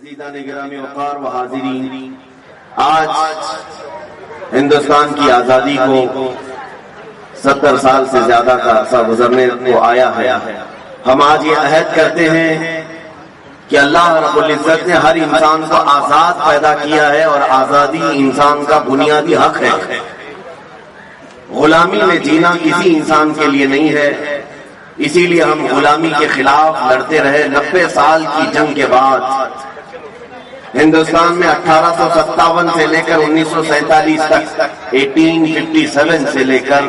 عزیزان گرامی وقار و حاضرین، آج ہندوستان کی آزادی کو 70 سال سے زیادہ کا عرصہ گزرنے کو آیا ہے۔ ہم آج یہ عہد کرتے ہیں کہ اللہ رب العزت نے ہر انسان کو آزاد پیدا کیا ہے اور آزادی انسان کا بنیادی حق ہے۔ غلامی میں جینا کسی انسان کے لیے نہیں ہے، اسی لیے ہم غلامی کے خلاف لڑتے رہے۔ 90 سال کی جنگ کے بعد ہندوستان میں 1857 سے لے کر 1947 تک، 1857 سے لے کر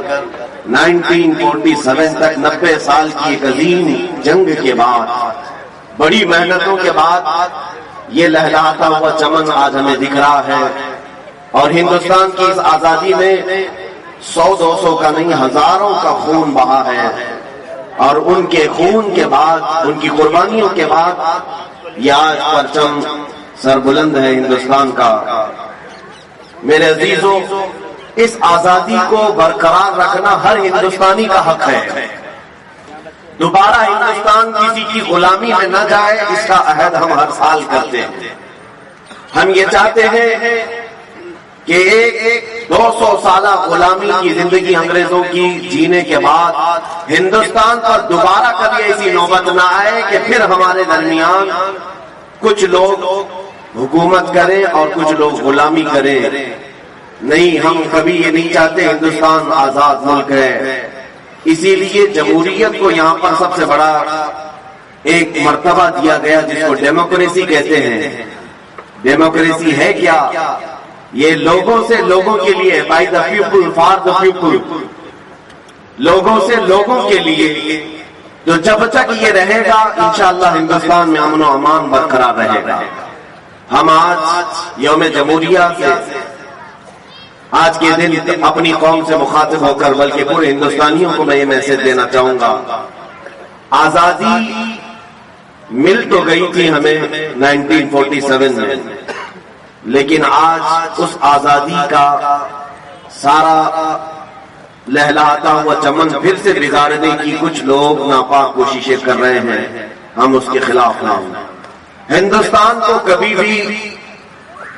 1947 تک 90 سال کی ایک عظیم جنگ کے بعد، بڑی محنتوں کے بعد یہ لہلاتا ہوا چمن آج ہمیں دکھ رہا ہے۔ اور ہندوستان کی اس آزادی میں 100-200 کا نہیں، ہزاروں کا خون بہا ہے، اور ان کے خون کے بعد، ان کی قربانیوں کے بعد یہ آج پرچم سربلند ہے ہندوستان کا۔ میرے عزیزوں، اس آزادی کو برقرار رکھنا ہر ہندوستانی کا حق ہے۔ دوبارہ ہندوستان کسی کی غلامی میں نہ جائے، اس کا عہد ہم ہر سال کرتے ہیں۔ ہم یہ چاہتے ہیں کہ ایک 200 سالہ غلامی کی زندگی انگریزوں کی جینے کے بعد ہندوستان پر دوبارہ کبھی ایسی نوبت نہ آئے کہ پھر ہمارے درمیان کچھ لوگ حکومت کریں اور کچھ لوگ غلامی کریں۔ نہیں، ہم کبھی یہ نہیں چاہتے۔ ہندوستان آزاد ملک ہے، اسی لیے جمہوریت کو یہاں پر سب سے بڑا ایک مرتبہ دیا گیا، جس کو ڈیموکریسی کہتے ہیں۔ ڈیموکریسی ہے کیا؟ یہ لوگوں سے لوگوں کے لیے، by the people for the people, لوگوں سے لوگوں کے لیے۔ تو جب تک یہ رہے گا انشاءاللہ ہندوستان میں امن و امان برقرار رہے گا۔ ہم آج یوم جمہوریہ سے، آج کے دن اپنی قوم سے مخاطب ہو کر بلکہ پورے ہندوستانیوں کو میں یہ میسج دینا چاہوں گا، آزادی مل تو گئی تھی ہمیں 1947 میں، لیکن آج اس آزادی کا سارا لہلاتا ہوا چمن پھر سے بگاڑنے کی کچھ لوگ ناپاک کوششیں کر رہے ہیں۔ ہم اس کے خلاف ہیں۔ ہندوستان کو کبھی بھی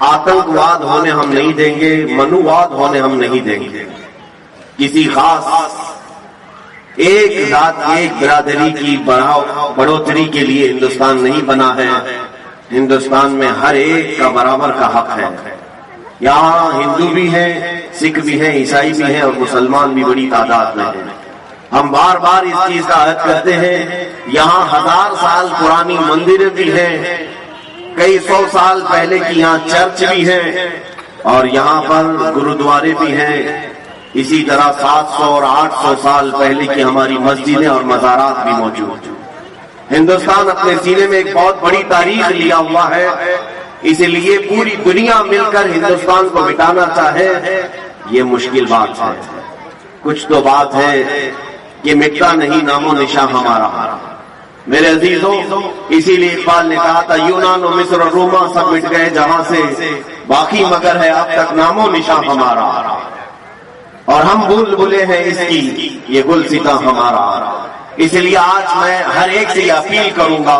آتنکواد ہونے ہم نہیں دیں گے، منوواد ہونے ہم نہیں دیں گے۔ کسی خاص ایک ذات، ایک برادری کی بڑھوتری کے لیے ہندوستان نہیں بنا ہے۔ ہندوستان میں ہر ایک کا برابر کا حق ہے۔ یہاں ہندو بھی ہیں، سکھ بھی ہیں، عیسائی بھی ہیں، اور مسلمان بھی بڑی تعداد میں ہیں۔ ہم بار بار اس چیز کا عہد کرتے ہیں۔ یہاں 1000 سال پرانی مندریں بھی ہیں، کئی 100 سال پہلے کی یہاں چرچ بھی ہیں، اور یہاں پر گرودوارے بھی ہیں۔ اسی طرح 700 اور 800 سال پہلے کی ہماری مسجدیں اور مزارات بھی موجود ہیں۔ ہندوستان اپنے سینے میں ایک بہت بڑی تاریخ لیا ہوا ہے، اسی لیے پوری دنیا مل کر ہندوستان کو مٹانا چاہے یہ مشکل بات ہے۔ کچھ تو بات ہے کہ مٹتا نہیں نام و نشاں ہمارا۔ میرے عزیزوں، اسی لیے اقبال نے کہا تھا، یونان و مصر اور روما سب مٹ گئے جہاں سے، باقی مگر ہے اب تک نام و نشاں ہمارا، اور ہم بھول بھلے ہیں اس کی یہ گلستاں ہمارا۔ اس لیے آج میں ہر ایک سے یہ اپیل کروں گا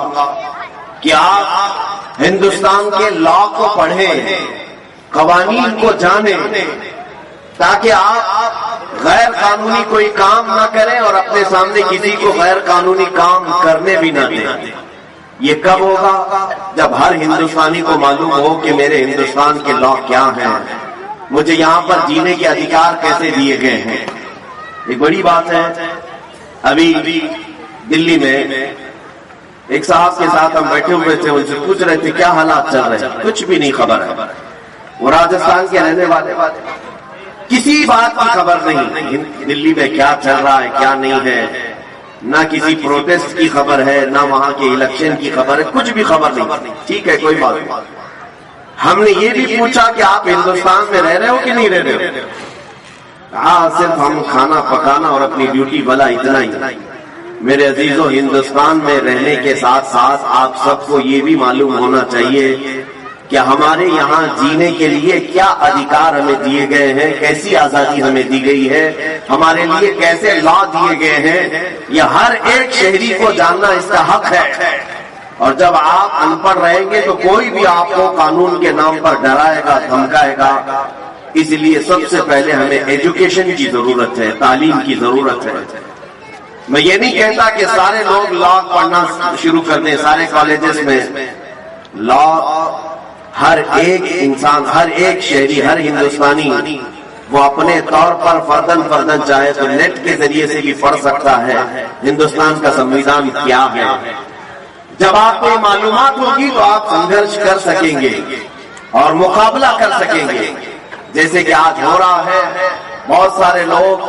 کہ آپ ہندوستان کے لا کو پڑھیں، قوانین کو جانیں، تاکہ آپ غیر قانونی کوئی کام نہ کریں اور اپنے سامنے کسی کو غیر قانونی کام کرنے بھی نہ دیں۔ یہ کب ہوگا؟ جب ہر ہندوستانی کو معلوم ہو کہ میرے ہندوستان کے لا کیا ہیں، مجھے یہاں پر جینے کے ادھیکار کیسے دیے گئے ہیں۔ ایک بڑی بات ہے، ابھی دلی میں ایک صاحب کے ساتھ ہم بیٹھے ہوئے تھے، ان سے پوچھ رہے تھے کیا حالات چل رہے ہیں، کچھ بھی نہیں خبر ہے۔ وہ راجستھان کے رہنے والے، کسی بات کی خبر نہیں، دلی میں کیا چل رہا ہے کیا نہیں ہے، نہ کسی پروٹیسٹ کی خبر ہے، نہ وہاں کے الیکشن کی خبر ہے، کچھ بھی خبر نہیں۔ ٹھیک ہے، کوئی بات نہیں۔ ہم نے یہ بھی پوچھا کہ آپ ہندوستان میں رہ رہے ہو کہ نہیں رہ رہے ہو؟ ہاں، صرف ہم کھانا پکانا اور اپنی ڈیوٹی بلا اتنا ہی۔ میرے عزیزوں، ہندوستان میں رہنے کے ساتھ ساتھ آپ سب کو یہ بھی معلوم ہونا چاہیے کہ ہمارے یہاں جینے کے لیے کیا ادھیکار ہمیں دیے گئے ہیں، کیسی آزادی ہمیں دی گئی ہے، ہمارے لیے کیسے لا دیے گئے ہیں، یہ ہر ایک شہری کو جاننا اس کا حق ہے۔ اور جب آپ ان پڑھ رہیں گے تو کوئی بھی آپ کو قانون کے نام پر ڈرائے گا، دھمکائے گا. اس لیے سب سے پہلے ہمیں ایجوکیشن کی ضرورت ہے، تعلیم کی ضرورت ہے. میں یہ نہیں کہتا کہ سارے لوگ لا پڑھنا شروع کر دیں، سارے کالجز میں لا ہر ایک انسان، ہر ایک شہری، ہر ہندوستانی وہ اپنے طور پر فردن چاہے تو نیٹ کے ذریعے سے بھی پڑھ سکتا ہے ہندوستان کا سنویدھان کیا ہے. جب آپ کو معلومات ہوگی تو آپ سنگھرش کر سکیں گے اور مقابلہ کر سکیں گے. جیسے کہ آج ہو رہا ہے، بہت سارے لوگ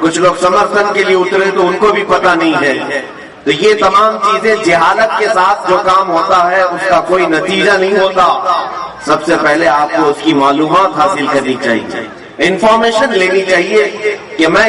کچھ لوگ سمرتھن کے لیے اترے تو ان کو بھی پتہ نہیں ہے. تو یہ تمام چیزیں جہالت کے ساتھ جو کام ہوتا ہے اس کا کوئی نتیجہ نہیں ہوتا. سب سے پہلے آپ کو اس کی معلومات حاصل کرنی چاہیے، انفارمیشن لینی چاہیے کہ میں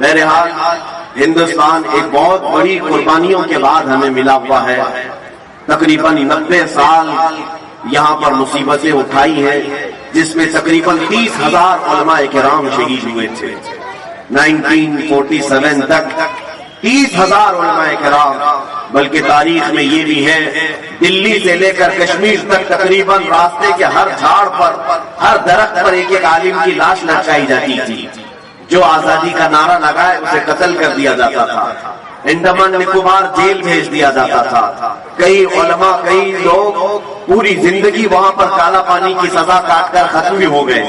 بہرحال ہندوستان ایک بہت بڑی قربانیوں کے بعد ہمیں ملا ہوا ہے. تقریباً 90 سال یہاں پر مصیبتیں اٹھائی ہیں، جس میں تقریباً 30,000 علماء کرام شہید ہوئے تھے. 1947 تک 30,000 علماء کرام. بلکہ تاریخ میں یہ بھی ہے دلی سے لے کر کشمیر تک تقریباً راستے کے ہر جھاڑ پر، ہر درخت پر ایک ایک عالم کی لاش لٹکائی جاتی تھی. جو آزادی کا نعرہ لگائے اسے قتل کر دیا جاتا تھا. انڈمان نکوبار جیل بھیج دیا جاتا تھا. کئی علماء، کئی لوگ پوری زندگی وہاں پر کالا پانی کی سزا کاٹ کر ختم بھی ہو گئے.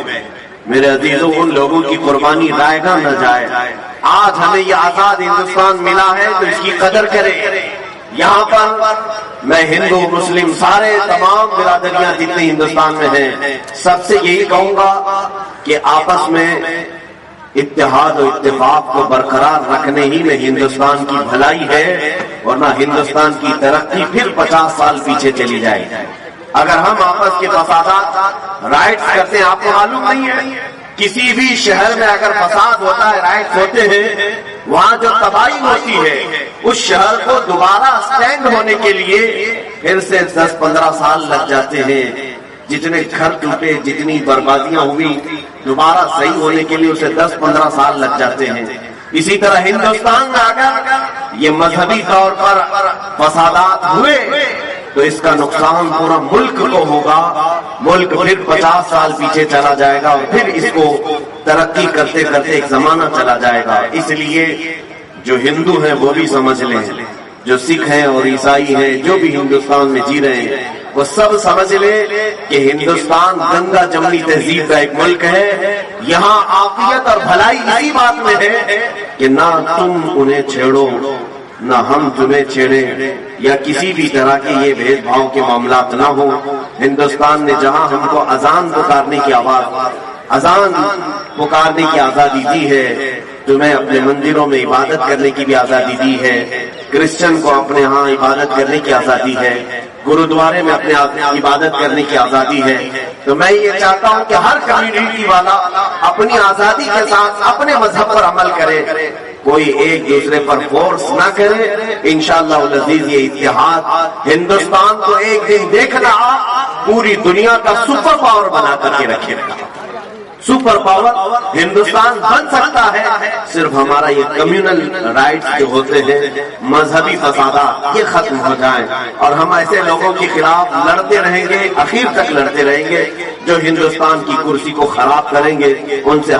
میرے عزیزوں، ان لوگوں کی قربانی ضائع نہ جائے. آج ہمیں یہ آزاد ہندوستان ملا ہے تو اس کی قدر کریں. یہاں پر میں ہندو، مسلم، سارے تمام برادریاں جتنی ہندوستان میں ہیں سب سے یہی کہوں گا کہ آپس میں اتحاد و اتفاق کو برقرار رکھنے ہی میں ہندوستان کی بھلائی ہے، ورنہ ہندوستان کی ترقی پھر 50 سال پیچھے چلی جائے. اگر ہم آپس کے فسادات رائٹس کرتے ہیں، آپ کو معلوم نہیں ہے کسی بھی شہر میں اگر فساد ہوتا ہے، رائٹس ہوتے ہیں، وہاں جو تباہی ہوتی ہے اس شہر کو دوبارہ سٹینڈ ہونے کے لیے پھر سے 10-15 سال لگ جاتے ہیں. جتنے گھر ٹوٹے، جتنی بربادیاں ہوئی، دوبارہ صحیح ہونے کے لیے اسے 10-15 سال لگ جاتے ہیں. اسی طرح ہندوستان میں اگر یہ مذہبی طور پر فسادات ہوئے تو اس کا نقصان پورا ملک کو ہوگا. ملک پھر 50 سال پیچھے چلا جائے گا اور پھر اس کو ترقی کرتے کرتے ایک زمانہ چلا جائے گا. اس لیے جو ہندو ہیں وہ بھی سمجھ لیں، جو سکھ ہیں اور عیسائی ہیں جو بھی ہندوستان میں جی رہے ہیں وہ سب سمجھ لیں کہ ہندوستان گنگا جمنی تہذیب کا ایک ملک ہے. یہاں عافیت اور بھلائی اسی بات میں ہے کہ نہ تم انہیں چھیڑو نہ ہم تمہیں چھیڑیں، یا کسی بھی طرح کے یہ بھید بھاؤ کے معاملات نہ ہو. ہندوستان نے جہاں ہم کو اذان پکارنے کی اذان پکارنے کی آزادی دی ہے، تمہیں اپنے مندروں میں عبادت کرنے کی بھی آزادی دی ہے. کرسچن کو اپنے ہاں عبادت کرنے کی آزادی ہے، گرودوارے میں اپنے عبادت کرنے کی آزادی ہے. تو میں یہ چاہتا ہوں کہ ہر کمیونٹی والا اپنی آزادی کے ساتھ اپنے مذہب پر عمل کرے، کوئی ایک دوسرے پر فورس نہ کرے. انشاءاللہ العزیز یہ اتحاد ہندوستان کو ایک دن دیکھنا پوری دنیا کا سپر پاور بنا کر کے رکھے گا. سپر پاور ہندوستان بن سکتا ہے صرف ہمارا یہ کمیونل رائٹس جو ہوتے ہیں، مذہبی فسادات یہ ختم ہو جائیں اور ہم ایسے لوگوں کے خلاف لڑتے رہیں گے، اخیر تک لڑتے رہیں گے جو ہندوستان کی کرسی کو خراب کریں گے. ان سے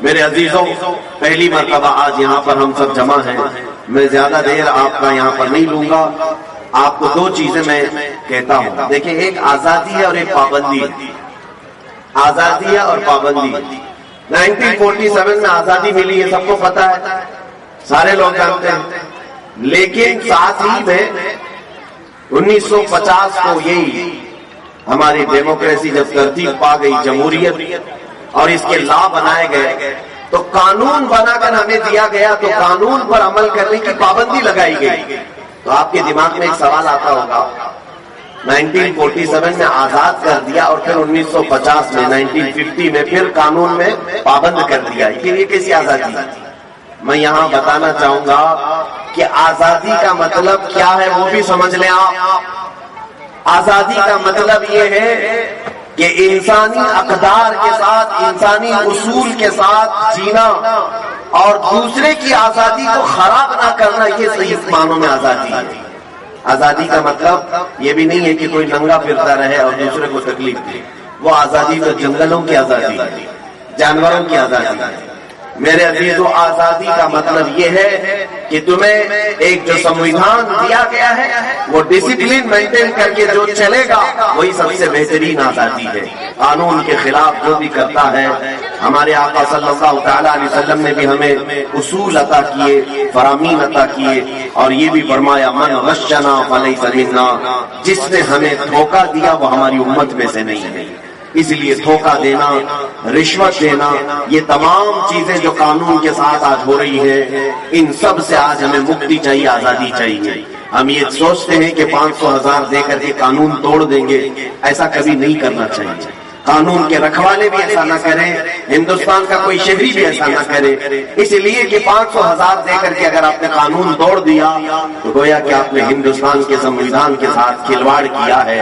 میرے عزیزوں، پہلی مرتبہ آج یہاں پر ہم سب جمع ہیں. میں زیادہ دیر آپ کا یہاں پر نہیں لوں گا. آپ کو دو چیزیں میں کہتا ہوں. دیکھیں، ایک آزادی ہے اور ایک پابندی ہے. آزادی ہے اور پابندی. 1947 میں آزادی ملی ہے، سب کو پتا ہے، سارے لوگ جانتے ہیں. لیکن ساتھ ہی میں 1950 کو یہی ہماری ڈیموکریسی جب ترتیب پا گئی، جمہوریت اور اس کے لا بنائے گئے تو قانون بنا کر ہمیں دیا گیا، تو قانون پر عمل کرنے کی پابندی لگائی گئی. تو آپ کے دماغ میں ایک سوال آتا ہوگا، 1947 میں آزاد کر دیا اور پھر 1950 میں 1950 میں پھر قانون میں پابند کر دیا، پھر یہ کیسی آزادی؟ میں یہاں بتانا چاہوں گا کہ آزادی کا مطلب کیا ہے وہ بھی سمجھ لیں آپ. آزادی کا مطلب یہ ہے کہ انسانی اقدار کے ساتھ، انسانی اصول کے ساتھ جینا اور دوسرے کی آزادی کو خراب نہ کرنا، یہ صحیح معنوں میں آزادی ہے۔ آزادی کا مطلب یہ بھی نہیں ہے کہ کوئی ننگا پھرتا رہے اور دوسرے کو تکلیف دے، وہ آزادی تو جنگلوں کی آزادی ہے، جانوروں کی آزادی ہے۔ میرے عزیزو، آزادی کا مطلب یہ ہے کہ تمہیں ایک جو سنویدھان دیا گیا ہے وہ ڈسپلن مینٹین کر کے جو چلے گا وہی سب سے بہترین آزادی ہے۔ قانون کے خلاف جو بھی کرتا ہے، ہمارے آقا صلی اللہ تعالیٰ علیہ وسلم نے بھی ہمیں اصول عطا کیے، فرامین عطا کیے، اور یہ بھی فرمایا من غشنا فلیس منا، جس نے ہمیں دھوکہ دیا وہ ہماری امت میں سے نہیں ہے۔ اس لیے دھوکہ دینا، رشوت دینا، یہ تمام چیزیں جو قانون کے ساتھ آج ہو رہی ہیں، ان سب سے آج ہمیں مکتی چاہیے، آزادی چاہیے۔ ہم یہ سوچتے ہیں کہ 500,000 دے کر کے قانون توڑ دیں گے، ایسا کبھی نہیں کرنا چاہیے۔ قانون کے رکھوالے بھی ایسا نہ کریں، ہندوستان کا کوئی شہری بھی ایسا نہ کرے، اس لیے کہ 500,000 دے کر کے اگر آپ نے قانون توڑ دیا تو گویا کہ آپ نے ہندوستان کے سنویدھان کے ساتھ کھلواڑ کیا ہے۔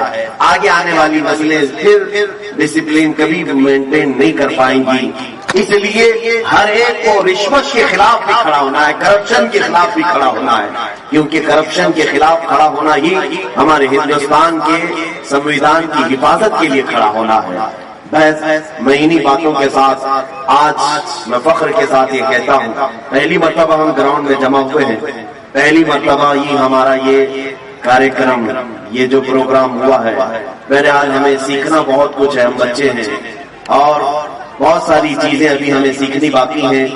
آگے آنے والی نسلیں پھر ڈسپلن کبھی مینٹین نہیں کر پائیں گی۔ اس لیے ہر ایک کو رشوت کے خلاف بھی کھڑا ہونا ہے، کرپشن کے خلاف بھی کھڑا ہونا ہے، کیونکہ کرپشن کے خلاف کھڑا ہونا ہی ہمارے ہندوستان کے سنویدھان کی حفاظت کے لیے کھڑا ہونا ہے۔ بس میں انہی باتوں کے ساتھ آج میں فخر کے ساتھ یہ کہتا ہوں، پہلی مرتبہ ہم گراؤنڈ میں جمع ہوئے ہیں، پہلی مرتبہ یہ ہمارا یہ کاریکرم، یہ جو پروگرام ہوا ہے، بہرحال ہمیں سیکھنا بہت کچھ ہے، ہم بچے ہیں اور بہت ساری چیزیں ابھی ہمیں سیکھنی باقی ہیں۔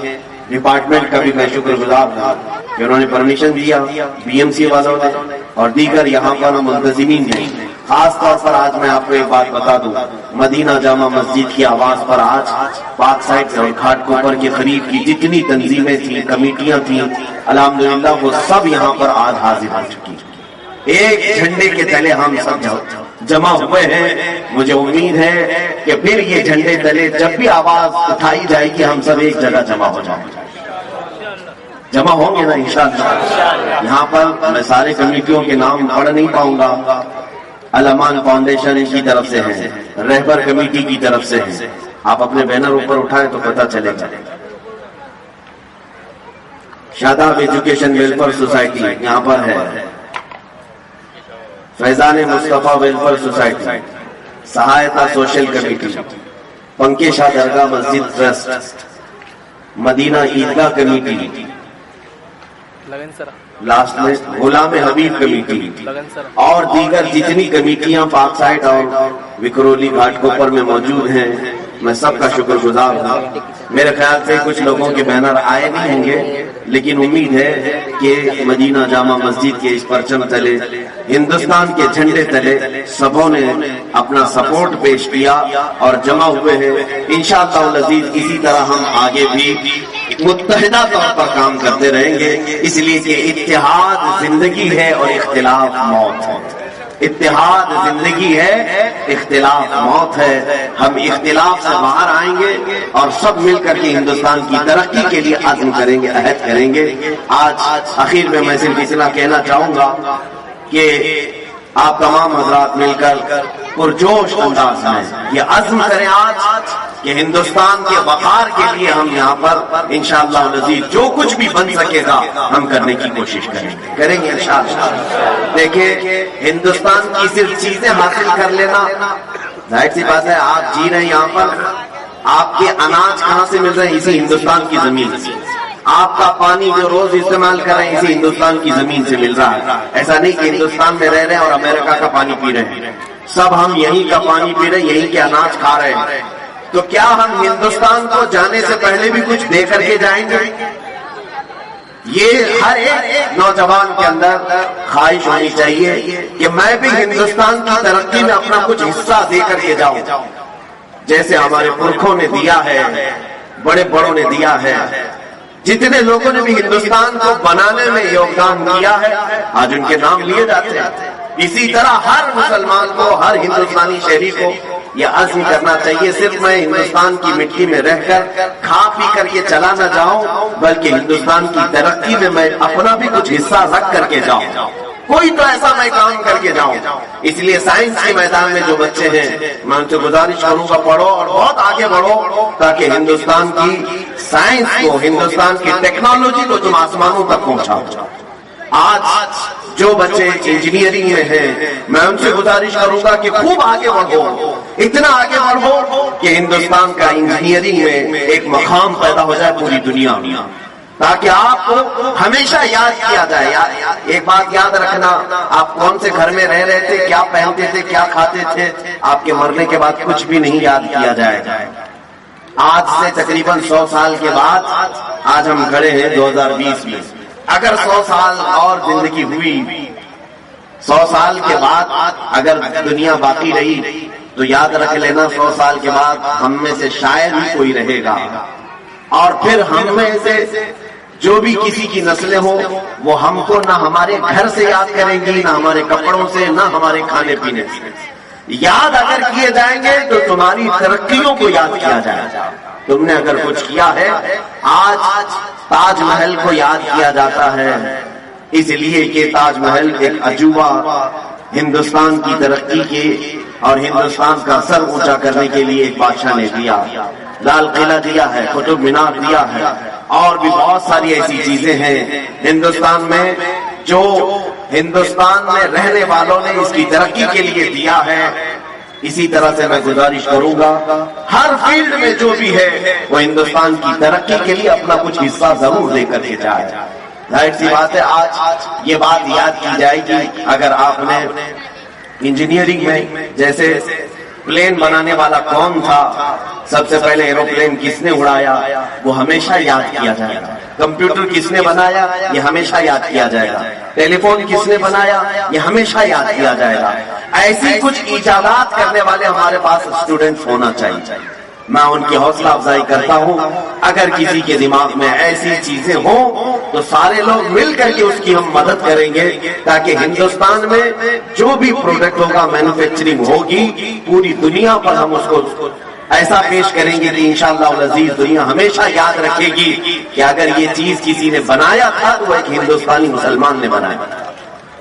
ڈپارٹمنٹ کا بھی میں شکر گزار ہوں کہ انہوں نے پرمیشن دیا، بی ایم سی والوں نے اور دیگر یہاں پر منتظمین نے۔ خاص طور پر آج میں آپ کو ایک بات بتا دوں، مدینہ جامع مسجد کی آواز پر آج پاک سائٹ اور گھاٹ کوپر کے قریب کی جتنی تنظیمیں تھیں، کمیٹیاں تھیں، الحمدللہ وہ سب یہاں پر آج حاضر ہو چکی۔ ایک جھنڈے کے تلے ہم سب جمع ہوئے ہیں۔ مجھے امید ہے کہ پھر یہ جھنڈے تلے جب بھی آواز اٹھائی جائے گی ہم سب ایک جگہ جمع ہو جائیں گے، جمع ہوں گے نا انشاءاللہ۔ یہاں پر میں سارے کمیٹیوں کے نام پڑھ نہیں پاؤں گا۔ الامان فاؤنڈیشن کی طرف سے ہے، رہبر کمیٹی کی طرف سے ہے، آپ اپنے بینر اوپر اٹھائیں تو پتہ چلے گا۔ شاداب ایجوکیشن ویلفیئر سوسائٹی یہاں پر ہے، فیضان مصطفیٰ ویلفیئر سوسائٹی، سہایتا سوشل کمیٹی، پنکیشا درگاہ مسجد ٹرسٹ، مدینہ عیدگاہ کمیٹی، لاسٹ میں غلام حبیب کمیٹی اور دیگر جتنی کمیٹیاں پاک سائٹ اور وکرولی گھاٹ کوپر میں موجود ہیں، میں سب کا شکر گزار ہوں۔ میرے خیال سے کچھ لوگوں کے بینر آئے نہیں ہوں گے، لیکن امید ہے کہ مدینہ جامع مسجد کے اس پرچم تلے، ہندوستان کے جھنڈے تلے سبوں نے اپنا سپورٹ پیش کیا اور جمع ہوئے ہیں۔ انشاءاللہ العزیز اسی طرح ہم آگے بھی متحدہ طور پر کام کرتے رہیں گے، اس لیے کہ اتحاد زندگی ہے اور اختلاف موت ہے۔ اتحاد زندگی ہے، اختلاف موت ہے۔ ہم اختلاف سے باہر آئیں گے اور سب مل کر کے ہندوستان کی ترقی کے لیے عزم کریں گے، عہد کریں گے۔ آج آخر میں صرف اتنا کہنا چاہوں گا کہ آپ تمام حضرات مل کر پرجوش انداز میں یہ عزم کریں آج کہ ہندوستان کے وقار کے لیے ہم یہاں پر انشاءاللہ العزیز جو کچھ بھی بن سکے گا ہم کرنے کی کوشش کریں گے انشاءاللہ۔ دیکھیں، ہندوستان کی صرف چیزیں حاصل کر لینا، ظاہر سی بات ہے آپ جی رہے ہیں یہاں پر، آپ کے اناج کہاں سے مل رہے ہیں؟ اسی ہندوستان کی زمین سے۔ آپ کا پانی جو روز استعمال کر رہے ہیں اسی ہندوستان کی زمین سے مل رہا ہے۔ ایسا نہیں کہ ہندوستان میں رہ رہے ہیں اور امریکہ کا پانی پی رہے ہیں، سب ہم یہیں کا پانی پی رہے ہیں، یہیں کے اناج کھا رہے ہیں۔ تو کیا ہم ہندوستان کو جانے سے پہلے بھی کچھ دے کر کے جائیں گے؟ یہ ہر ایک نوجوان کے اندر خواہش ہونی چاہیے کہ میں بھی ہندوستان کی ترقی میں اپنا کچھ حصہ دے کر کے جاؤں، جیسے ہمارے پرکھوں نے دیا ہے، بڑے بڑوں نے دیا ہے، جتنے لوگوں نے بھی ہندوستان کو بنانے میں یوگدان کیا ہے آج ان کے نام لیے جاتے ہیں۔ اسی طرح ہر مسلمان کو، ہر ہندوستانی شہری کو یہ عزم کرنا چاہیے، صرف میں ہندوستان کی مٹی میں رہ کر کھا پی کر کے چلا نہ جاؤں، بلکہ ہندوستان کی ترقی میں میں اپنا بھی کچھ حصہ رکھ کر کے جاؤں۔ کوئی تو ایسا میں کام کر کے جاؤں. اس لیے سائنس کے میدان میں جو بچے ہیں میں ان سے گزارش کروں گا پڑھو اور بہت آگے بڑھو تاکہ ہندوستان کی سائنس کو، ہندوستان کی ٹیکنالوجی کو تم آسمانوں تک پہنچاؤ. آج جو بچے انجینئرنگ میں ہیں میں ان سے گزارش کروں گا کہ خوب آگے بڑھو، اتنا آگے بڑھو کہ ہندوستان کا انجینئرنگ میں ایک مقام پیدا ہو جائے پوری دنیا میں، تاکہ آپ کو ہمیشہ یاد کیا جائے. ایک بات یاد رکھنا، آپ کون سے گھر میں رہ رہے تھے، کیا پہنتے تھے، کیا کھاتے تھے، آپ کے مرنے کے بعد کچھ بھی نہیں یاد کیا جائے. آج سے تقریباً 100 سال کے بعد آج ہم کھڑے ہیں 2020 میں. اگر 100 سال اور زندگی ہوئی، 100 سال کے بعد اگر دنیا باقی رہی تو یاد رکھ لینا 100 سال کے بعد ہم میں سے شاید ہی کوئی رہے گا، اور پھر ہم میں سے جو بھی کسی کی نسلیں ہوں وہ ہم کو نہ ہمارے گھر سے یاد کریں گی، نہ ہمارے کپڑوں سے، نہ ہمارے کھانے پینے سے. یاد اگر کیے جائیں گے تو تمہاری ترقیوں کو یاد کیا جائے گا. تم نے اگر کچھ کیا ہے، آج تاج محل کو یاد کیا جاتا ہے اس لیے کہ تاج محل ایک عجوبہ ہندوستان کی ترقی کے اور ہندوستان کا سر اونچا کرنے کے لیے ایک بادشاہ نے دیا. لال قلعہ دیا ہے، قطب مینار دیا ہے، اور بھی بہت ساری ایسی چیزیں ہیں ہندوستان میں جو ہندوستان میں رہنے والوں نے اس کی ترقی کے لیے دیا ہے. اسی طرح سے میں گزارش کروں گا ہر فیلڈ میں جو بھی ہے وہ ہندوستان کی ترقی کے لیے اپنا کچھ حصہ ضرور دے کر کے جائے. ظاہر سی بات ہے آج یہ بات یاد کی جائے گی. اگر آپ نے انجینئرنگ میں جیسے پلین بنانے والا کون تھا، سب سے پہلے ایروپلین کس نے اڑایا، وہ ہمیشہ یاد کیا جائے گا. کمپیوٹر کس نے بنایا، یہ ہمیشہ یاد کیا جائے گا. ٹیلی فون کس نے بنایا، یہ ہمیشہ یاد کیا جائے گا. ایسی کچھ ایجادات کرنے والے ہمارے پاس اسٹوڈنٹس ہونا چاہیے. میں ان کی حوصلہ افزائی کرتا ہوں. اگر کسی کے دماغ میں ایسی چیزیں ہوں تو سارے لوگ مل کر کے اس کی ہم مدد کریں گے تاکہ ہندوستان میں جو بھی پروڈکٹ ہوگا، مینوفیکچرنگ ہوگی، پوری دنیا پر ہم اس کو ایسا پیش کریں گے کہ انشاءاللہ العزیز دنیا ہمیشہ یاد رکھے گی کہ اگر یہ چیز کسی نے بنایا تھا تو وہ ایک ہندوستانی مسلمان نے بنایا تھا.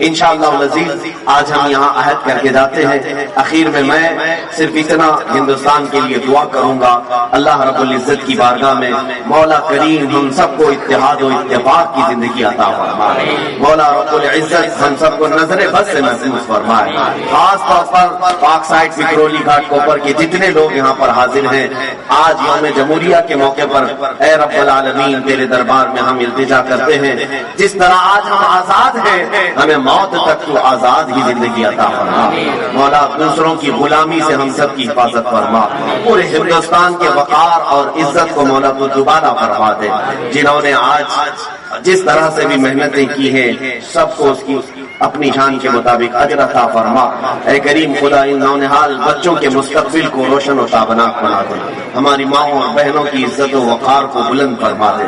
انشاءاللہ العزیز آج ہم یہاں عہد کر کے جاتے ہیں. اخیر میں صرف اتنا ہندوستان کے لیے دعا کروں گا، اللہ رب العزت کی بارگاہ میں مولا کریم ہم سب کو اتحاد و اتفاق کی زندگی عطا فرمائے. مولا رب العزت ہم سب کو نظر بد سے محفوظ فرمائے. خاص طور پر پاک سائڈ وکرولی گھاٹ کوپر کے جتنے لوگ یہاں پر حاضر ہیں، آج یوم جمہوریہ کے موقع پر اے رب العالمین تیرے دربار میں ہم التجا کرتے ہیں، جس طرح آج ہم آزاد ہیں ہمیں موت تک تو آزاد ہی زندگی عطا فرما. مولا دوسروں کی غلامی سے ہم سب کی حفاظت فرما. پورے ہندوستان کے وقار اور عزت کو مولا تو دوبارہ فرما دے. جنہوں نے آج جس طرح سے بھی محنتیں کی ہیں سب کو اس کی اپنی شان کے مطابق اجر عطا فرما. اے کریم خدا ان نونہال بچوں کے مستقبل کو روشن و تابناک بنا دے. ہماری ماؤں اور بہنوں کی عزت و وقار کو بلند فرما دے.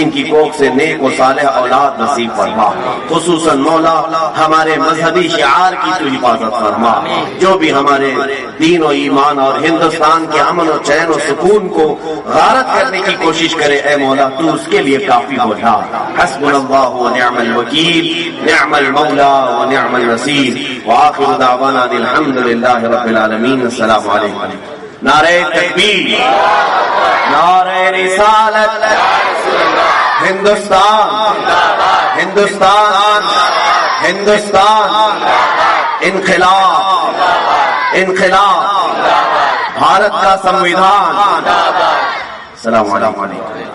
ان کی کوکھ سے نیک و صالح اولاد نصیب فرما. خصوصاً مولا ہمارے مذہبی شعار کی تو حفاظت فرما. جو بھی ہمارے دین و ایمان اور ہندوستان کے امن و چین و سکون کو غارت کرنے کی کوشش کرے، اے مولا تو اس کے لیے کافی ہو جا. حسبنا اللہ و نعم الوکیل، نعم المولا و نعم النصیر. وآخر دعوانا الحمد للہ رب العالمین. السلام علیکم. نعرہ تکبیر، نعرہ رسالت، ہندوستان، ہندوستان، ہندوستان، انقلاب، انقلاب، بھارت کا سمویدھان. السلام علیکم.